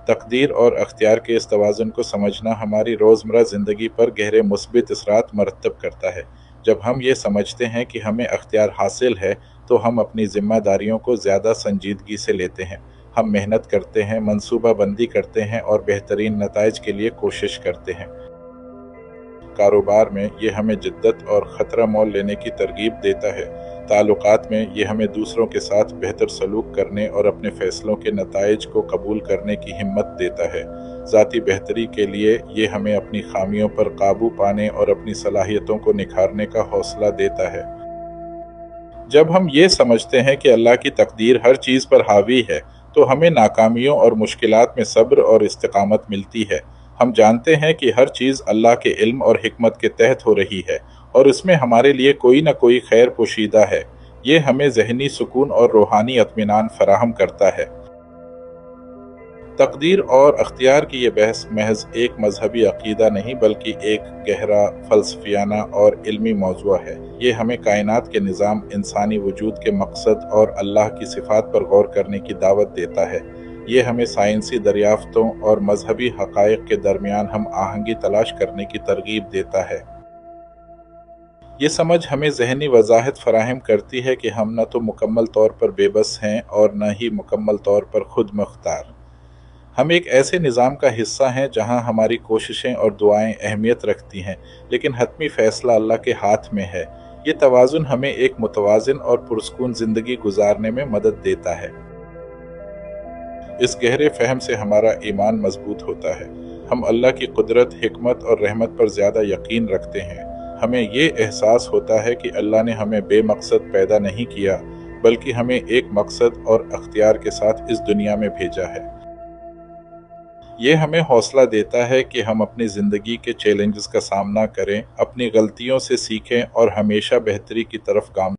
तकदीर और अख्तियार के इस तवाज़ुन को समझना हमारी रोज़मर्रा ज़िंदगी पर गहरे मुस्बित असरात मरतब करता है। जब हम ये समझते हैं कि हमें अख्तियार हासिल है, तो हम अपनी ज़िम्मेदारियों को ज़्यादा संजीदगी से लेते हैं। हम मेहनत करते हैं, मनसूबा बंदी करते हैं और बेहतरीन नताइज के लिए कोशिश करते हैं। कारोबार में ये हमें जिद्दत और ख़तरा मोल लेने की तरगीब देता है। ताल्लुकात में ये हमें दूसरों के साथ बेहतर सलूक करने और अपने फ़ैसलों के नताइज को कबूल करने की हिम्मत देता है। ज़ाती बेहतरी के लिए ये हमें अपनी खामियों पर काबू पाने और अपनी सलाहियतों को निखारने का हौसला देता है। जब हम ये समझते हैं कि अल्लाह की तकदीर हर चीज़ पर हावी है, तो हमें नाकामियों और मुश्किलात में सब्र और इस्तिकामत मिलती है। हम जानते हैं कि हर चीज़ अल्लाह के इल्म और हिकमत के तहत हो रही है और इसमें हमारे लिए कोई न कोई खैर पोशीदा है। ये हमें ज़हनी सुकून और रूहानी इत्मीनान फराहम करता है। तकदीर और अख्तियार की ये बहस महज एक मजहबी अकीदा नहीं, बल्कि एक गहरा फ़लसफ़ियाना और इल्मी मौज़ूअ है। ये हमें कायनात के निज़ाम, इंसानी वजूद के मकसद और अल्लाह की सिफ़ात पर गौर करने की दावत देता है। ये हमें साइंसी दरियाफ़तों और मजहबी हक़ाइक़ के दरमियान हम आहंगी तलाश करने की तरगीब देता है। ये समझ हमें ज़हनी वज़ाहत फ़राहम करती है कि हम न तो मुकम्मल तौर पर बेबस हैं और न ही मुकम्मल तौर पर खुद मुख्तार। हम एक ऐसे निज़ाम का हिस्सा हैं जहां हमारी कोशिशें और दुआएं अहमियत रखती हैं, लेकिन हतमी फ़ैसला अल्लाह के हाथ में है। ये तवाज़ुन हमें एक मुतवाज़िन और पुरस्कून ज़िंदगी गुजारने में मदद देता है। इस गहरे फ़हम से हमारा ईमान मजबूत होता है। हम अल्लाह की कुदरत, हिकमत और रहमत पर ज़्यादा यकीन रखते हैं। हमें ये एहसास होता है कि अल्लाह ने हमें बेमकसद पैदा नहीं किया, बल्कि हमें एक मकसद और अख्तियार के साथ इस दुनिया में भेजा है। ये हमें हौसला देता है कि हम अपनी ज़िंदगी के चैलेंजेस का सामना करें, अपनी गलतियों से सीखें और हमेशा बेहतरी की तरफ गामज़न